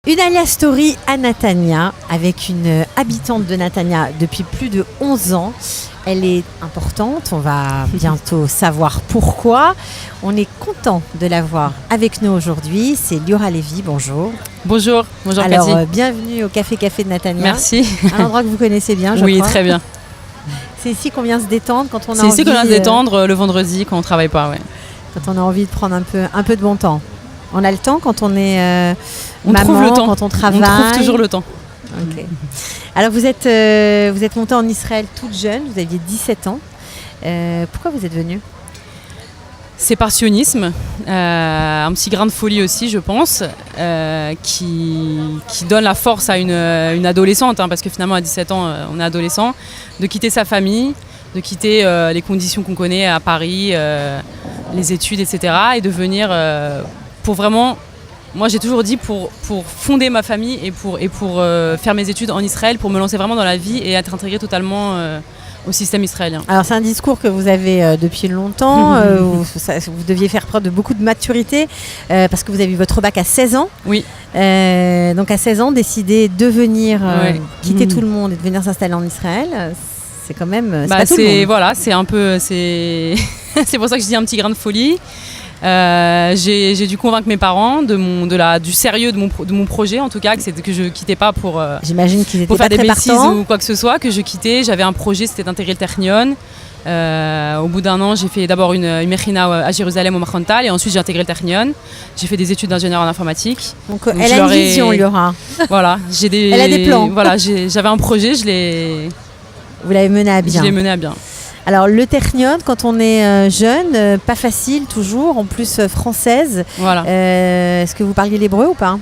Une alias story à Natania, avec une habitante de Natania depuis plus de 11 ans. Elle est importante, on va bientôt savoir pourquoi. On est content de l'avoir avec nous aujourd'hui. C'est Liora Lévy, bonjour. Bonjour, bonjour Alors, Cathy. Bienvenue au Café de Natania. Merci. Un endroit que vous connaissez bien, je crois. Oui, très bien. C'est ici qu'on vient se détendre quand on a C'est envie... ici qu'on vient se détendre le vendredi quand on ne travaille pas, ouais. Quand on a envie de prendre un peu de bon temps. On a le temps quand on est On maman, trouve le temps. quand on travaille. On trouve toujours le temps. Ok. Alors vous êtes montée en Israël toute jeune, vous aviez 17 ans. Pourquoi vous êtes venue ? C'est par sionisme, un petit grain de folie aussi, je pense, qui donne la force à une adolescente, parce que finalement à 17 ans, on est adolescent, de quitter sa famille, de quitter les conditions qu'on connaît à Paris, les études, etc. et de venir pour vraiment... Moi, j'ai toujours dit pour fonder ma famille et pour faire mes études en Israël, pour me lancer vraiment dans la vie et être intégrée totalement au système israélien. Alors, c'est un discours que vous avez depuis longtemps. Vous deviez faire preuve de beaucoup de maturité parce que vous avez eu votre bac à 16 ans. Oui. Donc, à 16 ans, décider de venir quitter tout le monde et de venir s'installer en Israël, c'est quand même... C'est pas tout le monde. Voilà, c'est un peu... C'est pour ça que je dis un petit grain de folie. J'ai dû convaincre mes parents du sérieux de mon projet, en tout cas, que je quittais pas pour J'imagine qu'ils étaient pour pas faire des très bêtises partants. ou quoi que ce soit, que je quittais. J'avais un projet, c'était d'intégrer le Technion. Au bout d'un an, j'ai fait d'abord une mechina à Jérusalem au Machontal et ensuite j'ai intégré le Technion. J'ai fait des études d'ingénieur en informatique. Donc elle a une vision, Liora. Voilà, Elle a des plans. Voilà, j'avais un projet, Vous l'avez mené à bien. Je l'ai mené à bien. Alors le Technion, quand on est jeune, pas facile toujours, en plus française. Voilà. Est-ce que vous parliez l'hébreu ou pas ?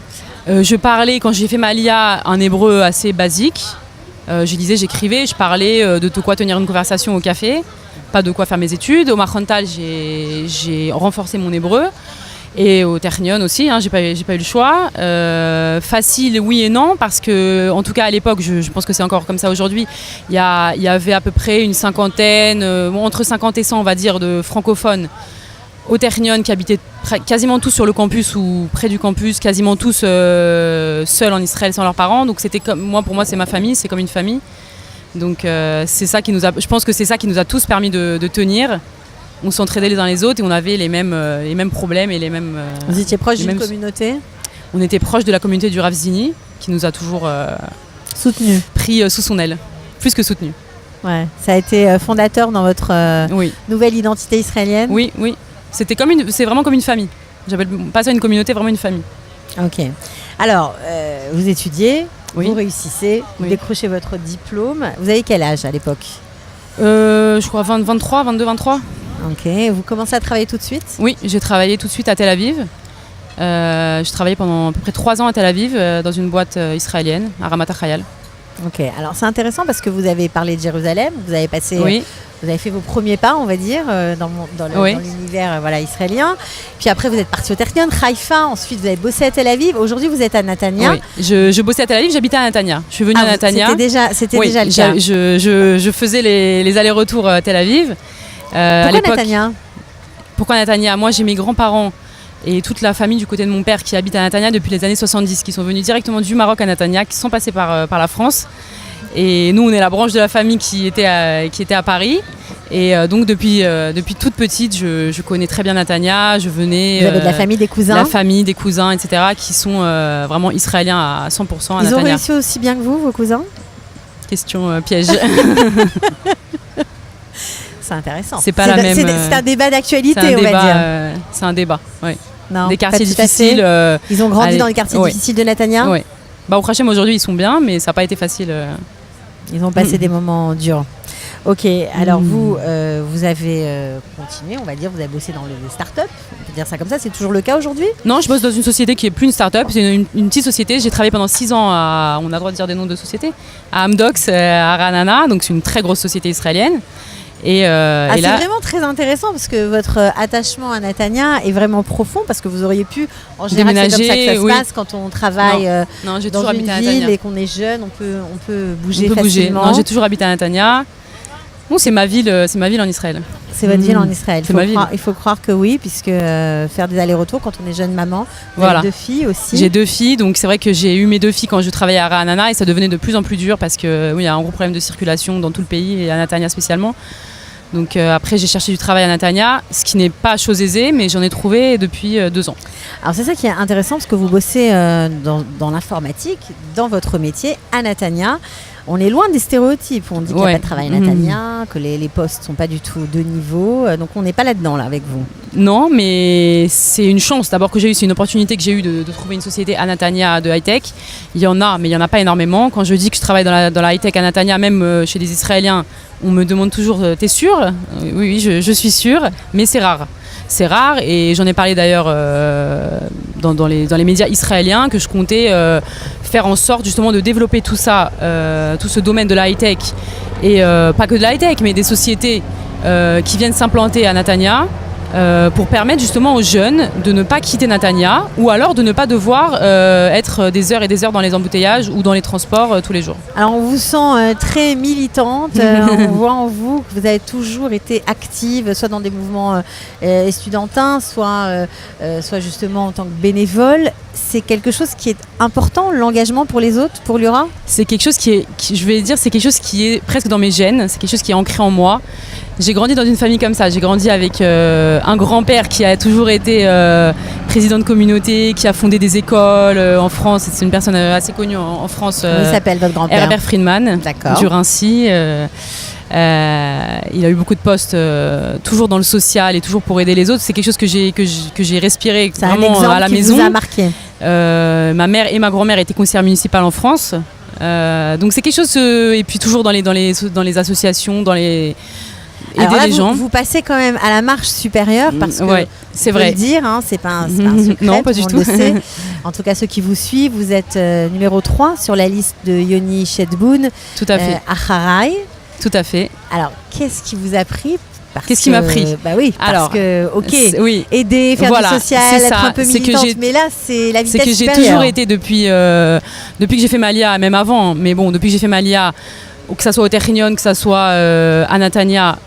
Je parlais, quand j'ai fait ma LIA, un hébreu assez basique. Je lisais, j'écrivais, je parlais de quoi tenir une conversation au café, pas de quoi faire mes études. Au Machontal, j'ai renforcé mon hébreu. Et au Technion aussi, j'ai pas eu le choix. Facile, oui et non, parce que, en tout cas à l'époque, je pense que c'est encore comme ça aujourd'hui, il y avait à peu près une cinquantaine, entre 50 et 100, on va dire, de francophones au Technion qui habitaient quasiment tous sur le campus ou près du campus, quasiment tous seuls en Israël sans leurs parents. Donc c'était pour moi, c'est ma famille, c'est comme une famille. Donc c'est ça je pense que c'est ça qui nous a tous permis de tenir. On s'entraidait les uns les autres et on avait les mêmes problèmes et les mêmes... Vous étiez proche d'une communauté ? On était proche de la communauté du Rav Zini, qui nous a toujours soutenu, pris sous son aile, plus que soutenu. Ouais, ça a été fondateur dans votre nouvelle identité israélienne ? Oui. C'est vraiment comme une famille. J'appelle pas ça une communauté, vraiment une famille. Ok. Alors, vous étudiez, vous réussissez, vous décrochez votre diplôme. Vous avez quel âge à l'époque ? Je crois 22-23. Ok, vous commencez à travailler tout de suite ? Oui, j'ai travaillé tout de suite à Tel Aviv. J'ai travaillé pendant à peu près 3 ans à Tel Aviv dans une boîte israélienne, à Ramat HaChayal. Ok, alors c'est intéressant parce que vous avez parlé de Jérusalem, vous avez fait vos premiers pas, on va dire, dans l'univers israélien. Puis après, vous êtes parti au Technion, Haïfa, ensuite vous avez bossé à Tel Aviv. Aujourd'hui, vous êtes à Natania. Oui, je bossais à Tel Aviv, j'habitais à Natania. Je suis venue à Natania. C'était déjà le cas. Je faisais les allers-retours à Tel Aviv. Pourquoi Natania ? Moi, j'ai mes grands-parents et toute la famille du côté de mon père qui habite à Natania depuis les années 70, qui sont venus directement du Maroc à Natania, qui sont passés par la France. Et nous, on est la branche de la famille qui était à Paris. Et donc, depuis toute petite, je connais très bien Natania. Je venais... Vous avez de la famille, des cousins ? La famille, des cousins, etc., qui sont vraiment israéliens à 100% à Natania. Ils ont réussi aussi bien que vous, vos cousins ? Question piège. C'est intéressant. C'est pas la même. C'est un débat d'actualité, on va dire. C'est un débat, oui. Non, des quartiers difficiles. Ils ont grandi dans les quartiers difficiles de Natania ? Oui. Au Hachem, aujourd'hui, ils sont bien, mais ça n'a pas été facile. Ils ont passé des moments durs. Ok, alors vous avez continué, on va dire, vous avez bossé dans les startups, on peut dire ça comme ça, c'est toujours le cas aujourd'hui ? Non, je bosse dans une société qui est plus une startup, c'est une petite société. J'ai travaillé pendant 6 ans on a le droit de dire des noms de sociétés, à Amdocs, à Ranana, donc c'est une très grosse société israélienne. Et c'est vraiment très intéressant parce que votre attachement à Natania est vraiment profond parce que vous auriez pu, en général c'est comme ça que ça se passe quand on travaille j'ai dans une ville et qu'on est jeune, on peut bouger facilement. Non, j'ai toujours habité à Natania. Non, c'est ma ville en Israël. C'est votre ville en Israël. C'est ma ville. Il faut croire que oui, puisque faire des allers-retours quand on est jeune maman. Vous Voilà. avez 2 filles aussi. J'ai 2 filles, donc c'est vrai que j'ai eu mes 2 filles quand je travaillais à Ra'anana et ça devenait de plus en plus dur parce que oui, il y a un gros problème de circulation dans tout le pays et à Netanya spécialement. Donc après j'ai cherché du travail à Netanya, ce qui n'est pas chose aisée, mais j'en ai trouvé depuis 2 ans. Alors c'est ça qui est intéressant parce que vous bossez dans l'informatique, dans votre métier à Netanya. On est loin des stéréotypes. On dit qu'il n'y a pas de travail à Netanya, que les postes ne sont pas du tout de niveau. Donc on n'est pas là-dedans là, avec vous. Non, mais c'est une chance d'abord que j'ai eue, c'est une opportunité que j'ai eue de trouver une société à Netanya de high-tech. Il y en a, mais il n'y en a pas énormément. Quand je dis que je travaille dans la high-tech à Netanya, même chez les Israéliens, on me demande toujours « t'es sûr ?» Oui, je suis sûre, mais c'est rare. C'est rare et j'en ai parlé d'ailleurs dans les médias israéliens que je comptais faire en sorte justement de développer tout ça, tout ce domaine de la high-tech et pas que de la high-tech mais des sociétés qui viennent s'implanter à Netanya pour permettre justement aux jeunes de ne pas quitter Netanya ou alors de ne pas devoir être des heures et des heures dans les embouteillages ou dans les transports tous les jours. Alors on vous sent très militante, on voit en vous que vous avez toujours été active, soit dans des mouvements estudiantins, soit justement en tant que bénévole. C'est quelque chose qui est important, l'engagement pour les autres, pour Liora ? C'est quelque chose je vais dire, c'est quelque chose qui est presque dans mes gènes, c'est quelque chose qui est ancré en moi. J'ai grandi dans une famille comme ça, j'ai grandi avec un grand-père qui a toujours été président de communauté, qui a fondé des écoles en France, c'est une personne assez connue en France. Comment s'appelle votre grand-père ? Herbert Friedman, du Rincy. Il a eu beaucoup de postes toujours dans le social et toujours pour aider les autres. C'est quelque chose que j'ai respiré vraiment à la maison. Vous a marqué. Ma mère et ma grand-mère étaient conseillères municipales en France. Donc c'est quelque chose et puis toujours dans les associations, aider les gens. Vous passez quand même à la marche supérieure parce que c'est vrai. Le dire, hein, c'est pas un secret. Non, pas du tout. Le sait. En tout cas, ceux qui vous suivent, vous êtes numéro 3 sur la liste de Yoni Shedboun. Tout à fait. À Harai. Tout à fait. Alors, qu'est-ce qui vous a pris ? Qu'est-ce qui m'a pris ? Bah oui, parce que, aider, faire du social, être un peu militante, mais là, c'est la vitesse supérieure. C'est que j'ai toujours été depuis que j'ai fait Malia, même avant, mais bon, depuis que j'ai fait Malia, que ça soit au Technion, que ça soit à Netanya,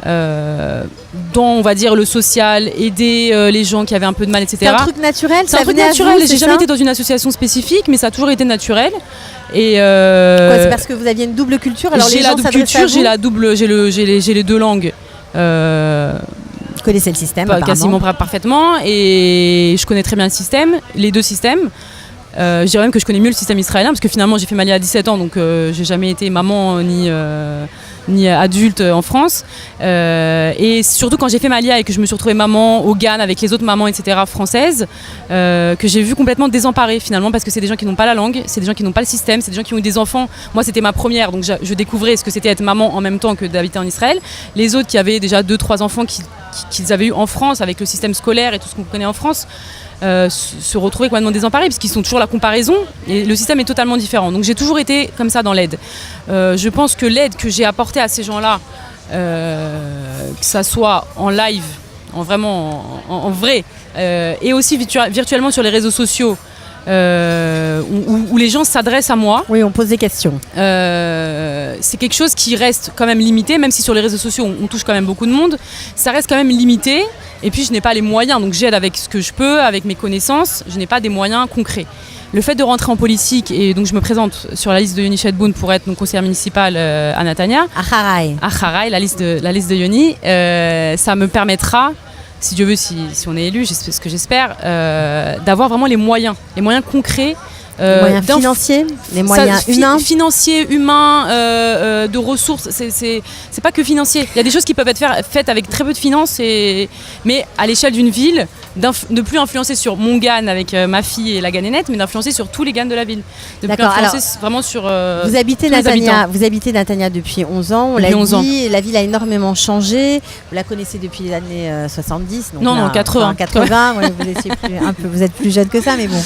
dans, on va dire, le social, aider les gens qui avaient un peu de mal, etc. C'est un truc naturel. C'est un truc naturel. J'ai jamais été dans une association spécifique, mais ça a toujours été naturel. Et c'est parce que vous aviez une double culture. Alors j'ai la double culture, j'ai les 2 langues. Vous connaissez le système quasiment parfaitement, et je connais très bien le système, les 2 systèmes. Je dirais même que je connais mieux le système israélien parce que finalement j'ai fait Malia à 17 ans, donc j'ai jamais été maman ni adulte en France, et surtout quand j'ai fait Malia et que je me suis retrouvée maman au Ghana avec les autres mamans, etc., françaises, que j'ai vu complètement désemparées finalement, parce que c'est des gens qui n'ont pas la langue, c'est des gens qui n'ont pas le système, c'est des gens qui ont eu des enfants. Moi c'était ma première, donc je découvrais ce que c'était être maman en même temps que d'habiter en Israël. Les autres qui avaient déjà 2-3 enfants qu'ils avaient eu en France avec le système scolaire et tout ce qu'on connaît en France, se retrouver complètement désemparés parce qu'ils sont toujours la comparaison et le système est totalement différent. Donc j'ai toujours été comme ça dans l'aide. Je pense que l'aide que j'ai apportée à ces gens-là, que ça soit en live, en vrai, et aussi virtuellement sur les réseaux sociaux, où les gens s'adressent à moi. Oui, on pose des questions. C'est quelque chose qui reste quand même limité, même si sur les réseaux sociaux on touche quand même beaucoup de monde, ça reste quand même limité. Et puis je n'ai pas les moyens, donc j'aide avec ce que je peux, avec mes connaissances, je n'ai pas des moyens concrets. Le fait de rentrer en politique, et donc je me présente sur la liste de Yoni Shedboun pour être conseillère municipale à Netanya. À Harai, la liste de Yoni, ça me permettra, si Dieu veut, si on est élu, c'est ce que j'espère, d'avoir vraiment les moyens concrets. Les moyens financiers, les moyens humains. Financiers, humains, de ressources, c'est pas que financier. Il y a des choses qui peuvent être faites avec très peu de finances, mais à l'échelle d'une ville, de plus influencer sur mon GAN avec ma fille et la GANénette, mais d'influencer sur tous les GAN de la ville. De plus influencer vraiment sur vous habitez Netanya depuis 11 ans, on l'a dit, la ville a énormément changé. Vous la connaissez depuis les années 70. Donc non, 80. 80, ouais, vous êtes plus jeune que ça, mais bon.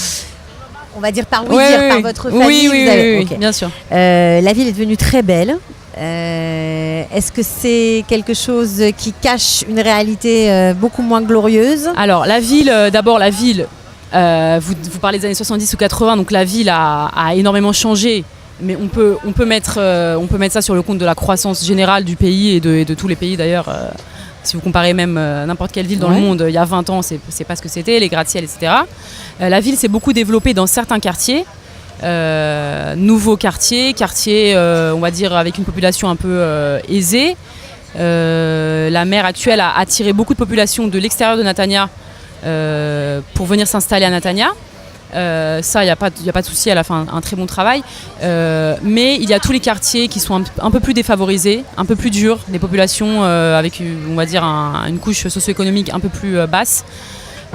On va dire par votre famille. Oui, bien sûr. La ville est devenue très belle. Est-ce que c'est quelque chose qui cache une réalité beaucoup moins glorieuse ? Alors, la ville, vous parlez des années 70 ou 80, donc la ville a énormément changé. Mais on peut mettre ça sur le compte de la croissance générale du pays et de tous les pays d'ailleurs. Si vous comparez même n'importe quelle ville dans le monde, il y a 20 ans, c'est pas ce que c'était, les gratte-ciel, etc. La ville s'est beaucoup développée dans certains quartiers, nouveaux quartiers, on va dire, avec une population un peu aisée. La maire actuelle a attiré beaucoup de populations de l'extérieur de Netanya pour venir s'installer à Netanya. Ça, il n'y a pas de souci, elle a fait un très bon travail. Mais il y a tous les quartiers qui sont un peu plus défavorisés, un peu plus durs, des populations avec, on va dire, une couche socio-économique un peu plus basse.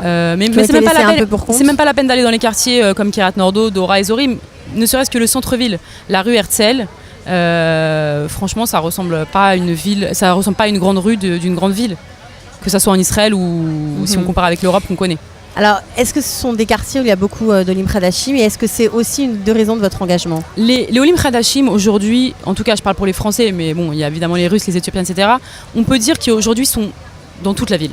Mais c'est même pas la peine d'aller dans les quartiers comme Kiryat Nordo, Dora et Zorim, ne serait-ce que le centre-ville, la rue Herzl. Franchement, ça ressemble pas à une grande rue d'une grande ville, que ça soit en Israël ou si on compare avec l'Europe qu'on connaît. Alors, est-ce que ce sont des quartiers où il y a beaucoup d'Olim Khadashim et est-ce que c'est aussi une des raisons de votre engagement ? Les Olim Khadashim, aujourd'hui, en tout cas je parle pour les Français, mais bon, il y a évidemment les Russes, les Éthiopiens, etc. On peut dire qu'aujourd'hui sont dans toute la ville.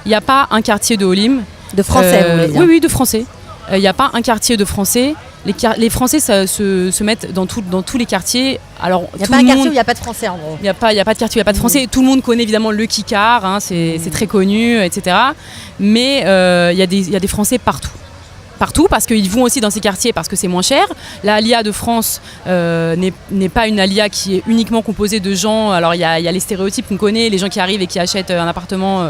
Il n'y a pas un quartier de Olim. De Français, vous voulez dire ? Oui, de Français. Il n'y a pas un quartier de Français. Les Français se mettent dans tous les quartiers. Alors, il n'y a pas un quartier où il n'y a pas de Français en gros. Il n'y a pas de quartier où il n'y a pas de Français. Tout le monde connaît évidemment le Kikar, hein, c'est très connu, etc. Mais il y a des Français partout. Partout, parce qu'ils vont aussi dans ces quartiers parce que c'est moins cher. La Alia de France n'est pas une Alia qui est uniquement composée de gens. Alors il y a les stéréotypes qu'on connaît, les gens qui arrivent et qui achètent un appartement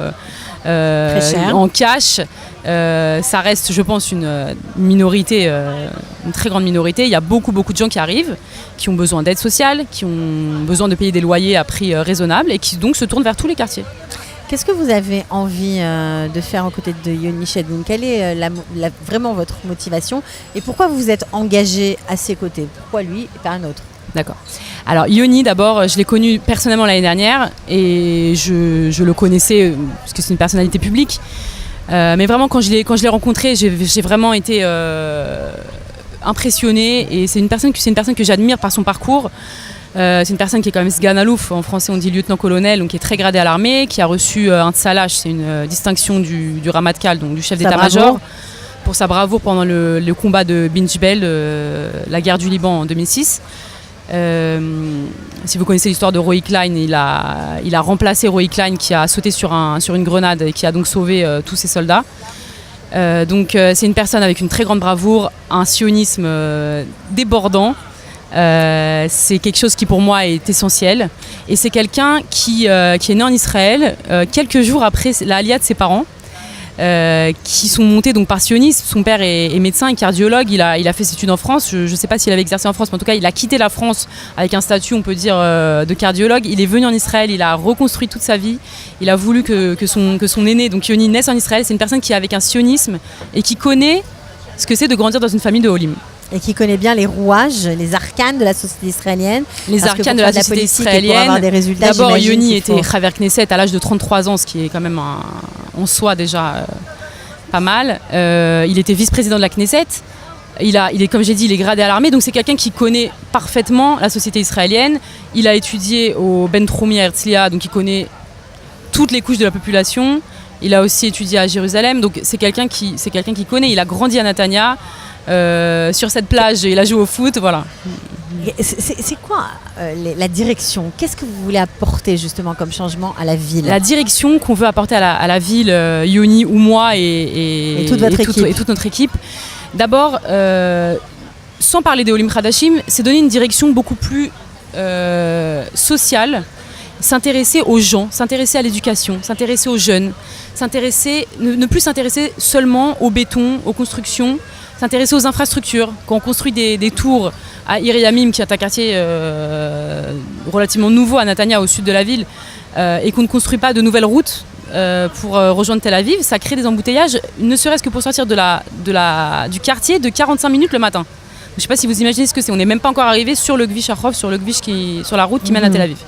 en cash. Ça reste, je pense, une minorité, une très grande minorité. Il y a beaucoup de gens qui arrivent, qui ont besoin d'aide sociale, qui ont besoin de payer des loyers à prix raisonnable et qui donc se tournent vers tous les quartiers. Qu'est-ce que vous avez envie de faire aux côtés de Yoni Shadboum ? Quelle est vraiment votre motivation et pourquoi vous vous êtes engagé à ses côtés ? Pourquoi lui et pas un autre ? D'accord. Alors Yoni, d'abord, je l'ai connu personnellement l'année dernière et je le connaissais parce que c'est une personnalité publique. Mais vraiment, quand je l'ai rencontré, j'ai vraiment été impressionnée et c'est une personne que j'admire par son parcours. C'est une personne qui est quand même Sgan Alouf, en français on dit lieutenant-colonel, donc qui est très gradé à l'armée, qui a reçu un Tsalash, c'est une distinction du Ramatkal, donc du chef d'état-major, pour sa bravoure pendant le combat de Binjbel, la guerre du Liban en 2006. Si vous connaissez l'histoire de Roy Klein, il a remplacé Roy Klein qui a sauté sur une grenade et qui a donc sauvé tous ses soldats. Donc c'est une personne avec une très grande bravoure, un sionisme débordant. C'est quelque chose qui pour moi est essentiel et c'est quelqu'un qui est né en Israël quelques jours après la alia de ses parents qui sont montés donc par sionisme. Son père est médecin et cardiologue, il a fait ses études en France, je ne sais pas s'il avait exercé en France, mais en tout cas il a quitté la France avec un statut on peut dire de cardiologue. Il est venu en Israël, il a reconstruit toute sa vie, il a voulu que son aîné donc Yoni naisse en Israël. C'est une personne qui est avec un sionisme et qui connaît ce que c'est de grandir dans une famille de Olim. Et qui connaît bien les rouages, les arcanes de la société israélienne. Les arcanes de la société israélienne. D'abord, Yoni était Chaver Knesset à l'âge de 33 ans, ce qui est quand même en soi déjà pas mal. Il était vice-président de la Knesset. Il est, comme j'ai dit, il est gradé à l'armée, donc c'est quelqu'un qui connaît parfaitement la société israélienne. Il a étudié au Ben Troumi à Herzliya, donc il connaît toutes les couches de la population. Il a aussi étudié à Jérusalem, donc c'est quelqu'un qui connaît. Il a grandi à Netanya. Sur cette plage, il a joué au foot, voilà. C'est quoi la direction ? Qu'est-ce que vous voulez apporter justement comme changement à la ville ? La direction qu'on veut apporter à la ville, Yoni ou moi et toute notre équipe. D'abord, sans parler des Olim Khadashim, c'est donner une direction beaucoup plus sociale, s'intéresser aux gens, s'intéresser à l'éducation, s'intéresser aux jeunes, ne plus s'intéresser seulement au béton, aux constructions, s'intéresser aux infrastructures. Quand on construit des tours à Ir Yamim, qui est un quartier relativement nouveau à Netanya, au sud de la ville, et qu'on ne construit pas de nouvelles routes pour rejoindre Tel Aviv, ça crée des embouteillages, ne serait-ce que pour sortir du quartier de 45 minutes le matin. Je ne sais pas si vous imaginez ce que c'est. On n'est même pas encore arrivé sur le Kvish Achov, sur la route qui mène à Tel Aviv.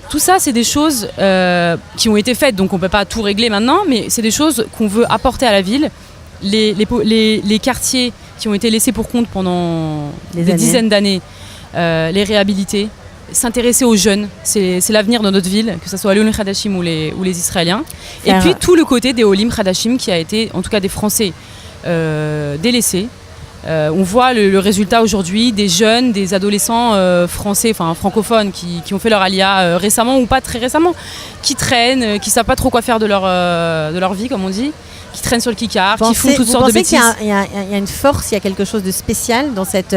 Tout ça, c'est des choses qui ont été faites, donc on ne peut pas tout régler maintenant, mais c'est des choses qu'on veut apporter à la ville. Les quartiers qui ont été laissés pour compte pendant des dizaines d'années, les réhabiliter, s'intéresser aux jeunes, c'est l'avenir de notre ville, que ce soit les Olim Khadashim ou les Israéliens. Et puis tout le côté des Olim Khadashim qui a été, en tout cas des Français, délaissés, On voit le résultat aujourd'hui des jeunes, des adolescents français, enfin francophones, qui ont fait leur alia récemment ou pas très récemment, qui traînent, qui savent pas trop quoi faire de leur vie, comme on dit, qui traînent sur le kikar, qui font toutes sortes de bêtises. Vous pensez qu'il y a une force, il y a quelque chose de spécial dans cette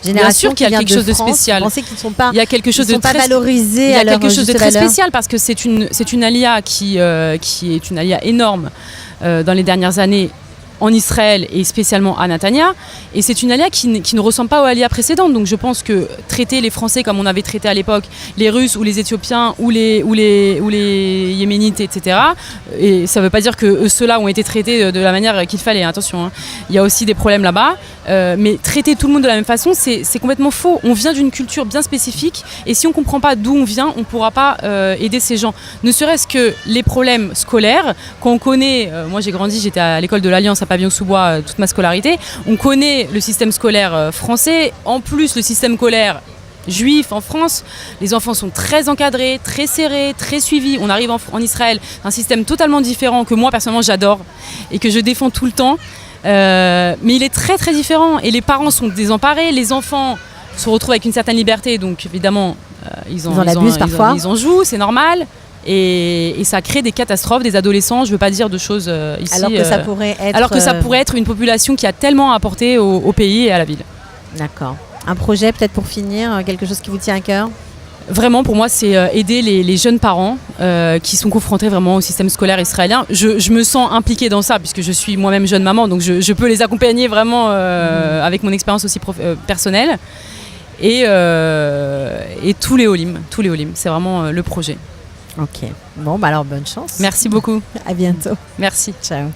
génération? Bien sûr qu'il y a quelque chose de spécial. Vous pensez qu'ils ne sont pas, il y a quelque chose sont pas valorisés? Il y a quelque chose de très spécial parce que c'est une alia qui est une alia énorme dans les dernières années en Israël et spécialement à Netanya. Et c'est une alia qui ne ressemble pas aux alias précédentes. Donc je pense que traiter les Français comme on avait traité à l'époque les Russes ou les Éthiopiens ou les Yéménites, etc. Et ça ne veut pas dire que ceux-là ont été traités de la manière qu'il fallait. Attention, hein. Il y a aussi des problèmes là-bas. Mais traiter tout le monde de la même façon, c'est complètement faux. On vient d'une culture bien spécifique et si on ne comprend pas d'où on vient, on ne pourra pas aider ces gens. Ne serait-ce que les problèmes scolaires, quand on connaît, moi j'ai grandi, j'étais à l'école de l'Alliance à Pavillon-sous-Bois toute ma scolarité, on connaît le système scolaire français, en plus le système scolaire juif en France, les enfants sont très encadrés, très serrés, très suivis. On arrive en Israël, un système totalement différent que moi personnellement j'adore et que je défends tout le temps. Mais il est très très différent et les parents sont désemparés, les enfants se retrouvent avec une certaine liberté, donc évidemment ils en jouent, c'est normal. Et ça crée des catastrophes, des adolescents, je ne veux pas dire de choses ici. Alors que ça pourrait être une population qui a tellement à apporter au pays et à la ville. D'accord. Un projet peut-être pour finir, quelque chose qui vous tient à cœur? Vraiment, pour moi, c'est aider les jeunes parents qui sont confrontés vraiment au système scolaire israélien. Je me sens impliquée dans ça, puisque je suis moi-même jeune maman, donc je peux les accompagner vraiment avec mon expérience aussi personnelle. Et tous les Olim, c'est vraiment le projet. Ok. Bon, bah alors bonne chance. Merci beaucoup. À bientôt. Merci. Ciao.